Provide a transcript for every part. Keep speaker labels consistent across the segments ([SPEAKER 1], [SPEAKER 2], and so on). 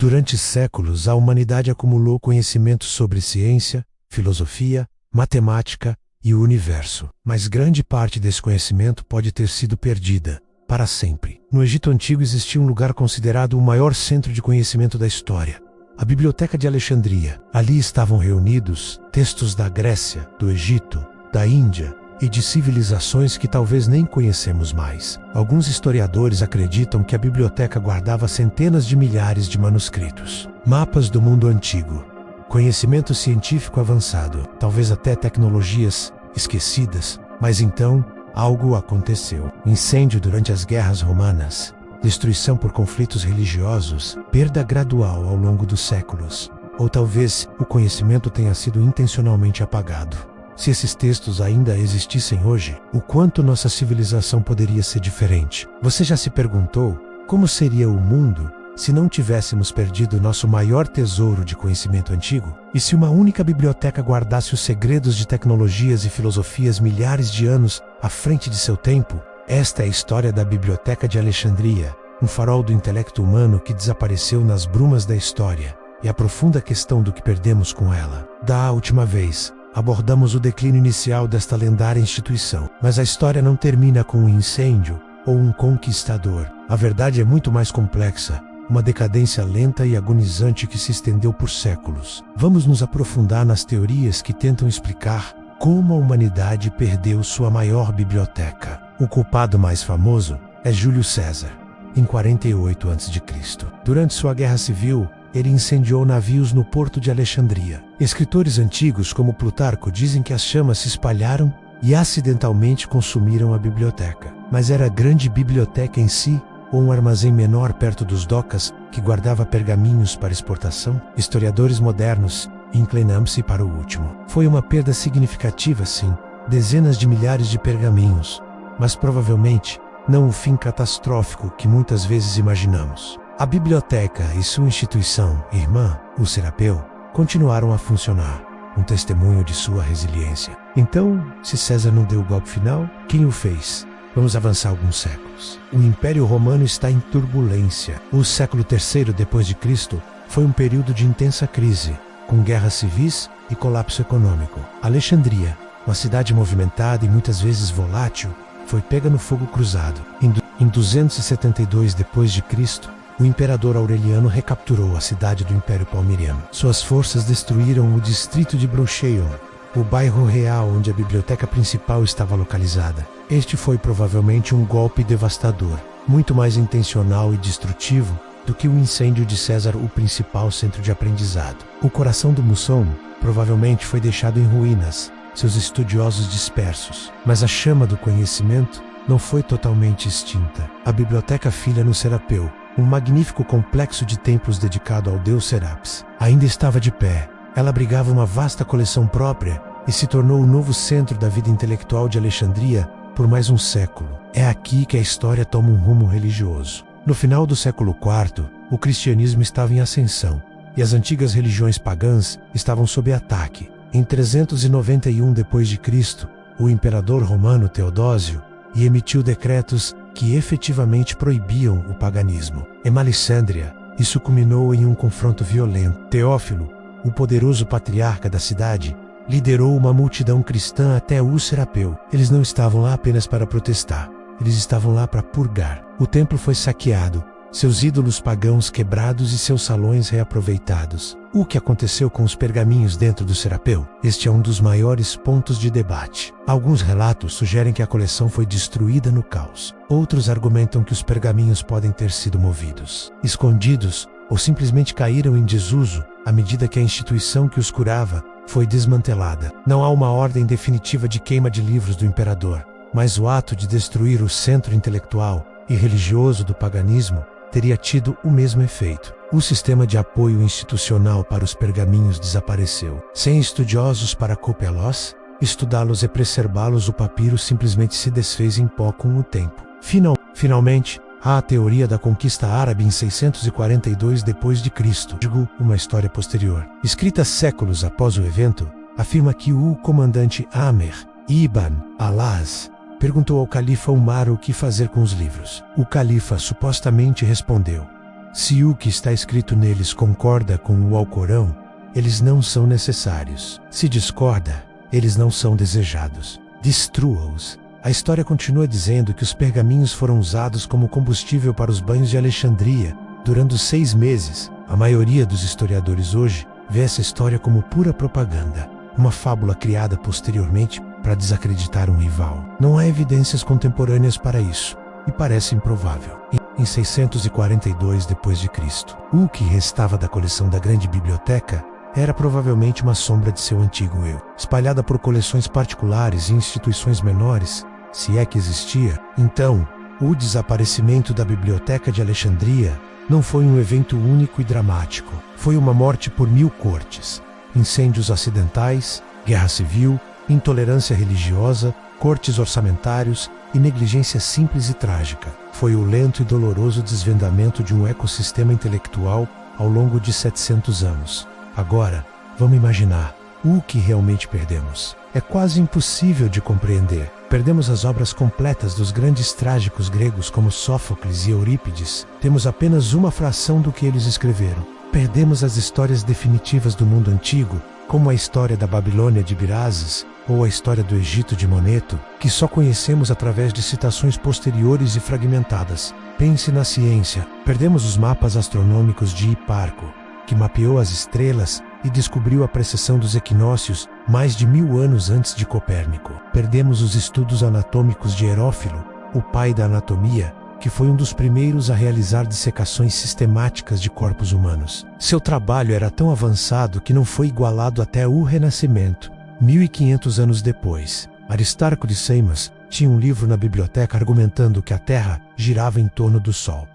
[SPEAKER 1] Durante séculos, a humanidade acumulou conhecimento sobre ciência, filosofia, matemática e o universo. Mas grande parte desse conhecimento pode ter sido perdida para sempre. No Egito Antigo existia um lugar considerado o maior centro de conhecimento da história, a Biblioteca de Alexandria. Ali estavam reunidos textos da Grécia, do Egito, da Índia e de civilizações que talvez nem conhecemos mais. Alguns historiadores acreditam que a biblioteca guardava centenas de milhares de manuscritos, mapas do mundo antigo, conhecimento científico avançado, talvez até tecnologias esquecidas. Mas então, algo aconteceu. Incêndio durante as guerras romanas, destruição por conflitos religiosos, perda gradual ao longo dos séculos. Ou talvez o conhecimento tenha sido intencionalmente apagado. Se esses textos ainda existissem hoje, o quanto nossa civilização poderia ser diferente? Você já se perguntou como seria o mundo se não tivéssemos perdido nosso maior tesouro de conhecimento antigo? E se uma única biblioteca guardasse os segredos de tecnologias e filosofias milhares de anos à frente de seu tempo? Esta é a história da Biblioteca de Alexandria, um farol do intelecto humano que desapareceu nas brumas da história, e a profunda questão do que perdemos com ela. Da última vez, abordamos o declínio inicial desta lendária instituição, mas a história não termina com um incêndio ou um conquistador. A verdade é muito mais complexa, uma decadência lenta e agonizante que se estendeu por séculos. Vamos nos aprofundar nas teorias que tentam explicar como a humanidade perdeu sua maior biblioteca. O culpado mais famoso é Júlio César, em 48 a.C. Durante sua guerra civil, ele incendiou navios no porto de Alexandria. Escritores antigos como Plutarco dizem que as chamas se espalharam e acidentalmente consumiram a biblioteca. Mas era a grande biblioteca em si ou um armazém menor perto dos docas que guardava pergaminhos para exportação? Historiadores modernos inclinam-se para o último. Foi uma perda significativa, sim, dezenas de milhares de pergaminhos, mas provavelmente não o fim catastrófico que muitas vezes imaginamos. A biblioteca e sua instituição irmã, o Serapeu, continuaram a funcionar, um testemunho de sua resiliência. Então, se César não deu o golpe final, quem o fez? Vamos avançar alguns séculos. O Império Romano está em turbulência. O século III depois de Cristo foi um período de intensa crise, com guerras civis e colapso econômico. Alexandria, uma cidade movimentada e muitas vezes volátil, foi pega no fogo cruzado. Em 272 depois de Cristo, o imperador Aureliano recapturou a cidade do Império Palmiriano. Suas forças destruíram o distrito de Broceion, o bairro real onde a biblioteca principal estava localizada. Este foi provavelmente um golpe devastador, muito mais intencional e destrutivo do que o incêndio de César, o principal centro de aprendizado. O coração do Mussum provavelmente foi deixado em ruínas, seus estudiosos dispersos. Mas a chama do conhecimento não foi totalmente extinta. A biblioteca filha no Serapeu, um magnífico complexo de templos dedicado ao deus Serapis, ainda estava de pé. Ela abrigava uma vasta coleção própria e se tornou o novo centro da vida intelectual de Alexandria por mais um século. É aqui que a história toma um rumo religioso. No final do século IV, o cristianismo estava em ascensão e as antigas religiões pagãs estavam sob ataque. Em 391 d.C., o imperador romano Teodósio emitiu decretos que efetivamente proibiam o paganismo. Em Alexandria, isso culminou em um confronto violento. Teófilo, o poderoso patriarca da cidade, liderou uma multidão cristã até o Serapeu. Eles não estavam lá apenas para protestar, eles estavam lá para purgar. O templo foi saqueado, seus ídolos pagãos quebrados e seus salões reaproveitados. O que aconteceu com os pergaminhos dentro do Serapeu? Este é um dos maiores pontos de debate. Alguns relatos sugerem que a coleção foi destruída no caos. Outros argumentam que os pergaminhos podem ter sido movidos, escondidos ou simplesmente caíram em desuso à medida que a instituição que os curava foi desmantelada. Não há uma ordem definitiva de queima de livros do imperador, mas o ato de destruir o centro intelectual e religioso do paganismo teria tido o mesmo efeito. O sistema de apoio institucional para os pergaminhos desapareceu. Sem estudiosos para copiá-los, estudá-los e preservá-los, o papiro simplesmente se desfez em pó com o tempo. Finalmente, há a teoria da conquista árabe em 642 d.C., uma história posterior. Escrita séculos após o evento, afirma que o comandante Amr ibn al-As perguntou ao califa Umar o que fazer com os livros. O califa supostamente respondeu: Se o que está escrito neles concorda com o Alcorão, eles não são necessários. Se discorda, eles não são desejados. Destrua-os. A história continua dizendo que os pergaminhos foram usados como combustível para os banhos de Alexandria, durando 6 meses. A maioria dos historiadores hoje vê essa história como pura propaganda, uma fábula criada posteriormente para desacreditar um rival. Não há evidências contemporâneas para isso, e parece improvável. Em 642 d.C., o que restava da coleção da Grande Biblioteca era provavelmente uma sombra de seu antigo eu, espalhada por coleções particulares e instituições menores, se é que existia. Então, o desaparecimento da Biblioteca de Alexandria não foi um evento único e dramático. Foi uma morte por 1000 cortes, incêndios acidentais, guerra civil, intolerância religiosa, cortes orçamentários e negligência simples e trágica. Foi o lento e doloroso desvendamento de um ecossistema intelectual ao longo de 700 anos. Agora, vamos imaginar o que realmente perdemos. É quase impossível de compreender. Perdemos as obras completas dos grandes trágicos gregos como Sófocles e Eurípides. Temos apenas uma fração do que eles escreveram. Perdemos as histórias definitivas do mundo antigo, como a história da Babilônia de Birazes ou a história do Egito de Moneto, que só conhecemos através de citações posteriores e fragmentadas. Pense na ciência. Perdemos os mapas astronômicos de Hiparco, que mapeou as estrelas e descobriu a precessão dos equinócios mais de 1000 anos antes de Copérnico. Perdemos os estudos anatômicos de Herófilo, o pai da anatomia, que foi um dos primeiros a realizar dissecações sistemáticas de corpos humanos. Seu trabalho era tão avançado que não foi igualado até o Renascimento. 1500 anos depois, Aristarco de Seimas tinha um livro na biblioteca argumentando que a Terra girava em torno do Sol.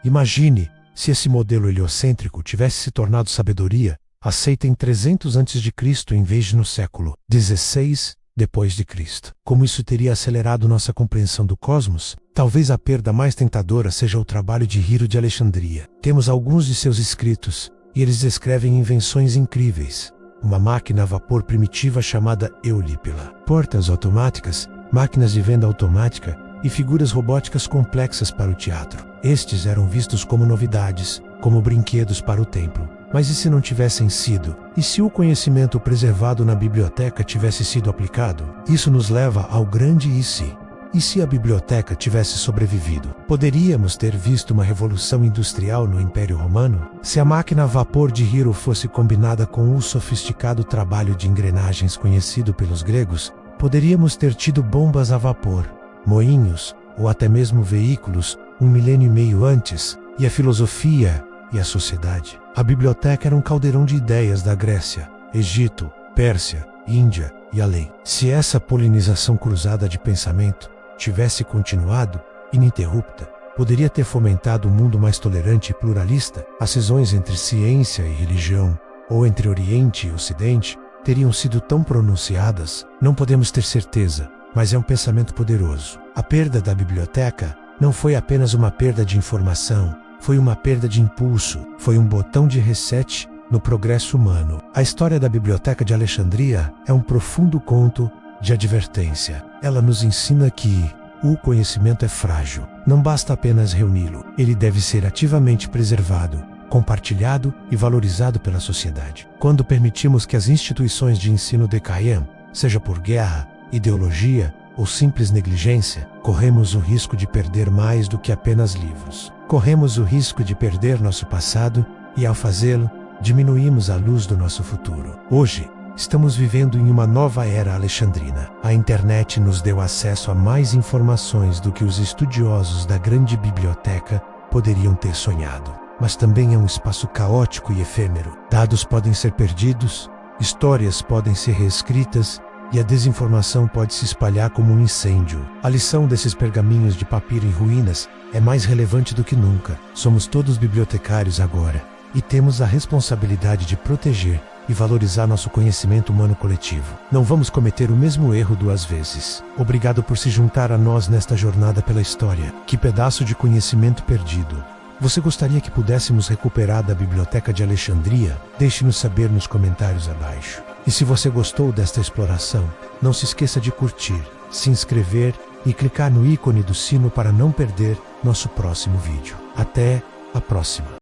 [SPEAKER 1] Imagine se esse modelo heliocêntrico tivesse se tornado sabedoria aceita em 300 a.C. em vez de no século 16 depois de Cristo. Como isso teria acelerado nossa compreensão do cosmos? Talvez a perda mais tentadora seja o trabalho de Hiro de Alexandria. Temos alguns de seus escritos, e eles descrevem invenções incríveis. Uma máquina a vapor primitiva chamada Eulípila, portas automáticas, máquinas de venda automática e figuras robóticas complexas para o teatro. Estes eram vistos como novidades, como brinquedos para o templo. Mas e se não tivessem sido? E se o conhecimento preservado na biblioteca tivesse sido aplicado? Isso nos leva ao grande e se. E se a biblioteca tivesse sobrevivido? Poderíamos ter visto uma revolução industrial no Império Romano? Se a máquina a vapor de Hiro fosse combinada com o sofisticado trabalho de engrenagens conhecido pelos gregos, poderíamos ter tido bombas a vapor, moinhos ou até mesmo veículos 1 milênio e meio antes. E a filosofia e a sociedade? A biblioteca era um caldeirão de ideias da Grécia, Egito, Pérsia, Índia e além. Se essa polinização cruzada de pensamento tivesse continuado, ininterrupta, poderia ter fomentado um mundo mais tolerante e pluralista. As cisões entre ciência e religião, ou entre Oriente e Ocidente, teriam sido tão pronunciadas. Não podemos ter certeza, mas é um pensamento poderoso. A perda da biblioteca não foi apenas uma perda de informação, foi uma perda de impulso, foi um botão de reset no progresso humano. A história da Biblioteca de Alexandria é um profundo conto de advertência. Ela nos ensina que o conhecimento é frágil. Não basta apenas reuni-lo, ele deve ser ativamente preservado, compartilhado e valorizado pela sociedade. Quando permitimos que as instituições de ensino decaiam, seja por guerra, ideologia ou simples negligência, corremos o risco de perder mais do que apenas livros. Corremos o risco de perder nosso passado e, ao fazê-lo, diminuímos a luz do nosso futuro. Hoje, estamos vivendo em uma nova era alexandrina. A internet nos deu acesso a mais informações do que os estudiosos da grande biblioteca poderiam ter sonhado. Mas também é um espaço caótico e efêmero. Dados podem ser perdidos, histórias podem ser reescritas, e a desinformação pode se espalhar como um incêndio. A lição desses pergaminhos de papiro em ruínas é mais relevante do que nunca. Somos todos bibliotecários agora, e temos a responsabilidade de proteger e valorizar nosso conhecimento humano coletivo. Não vamos cometer o mesmo erro 2 vezes. Obrigado por se juntar a nós nesta jornada pela história. Que pedaço de conhecimento perdido você gostaria que pudéssemos recuperar da Biblioteca de Alexandria? Deixe-nos saber nos comentários abaixo. E se você gostou desta exploração, não se esqueça de curtir, se inscrever e clicar no ícone do sino para não perder nosso próximo vídeo. Até a próxima!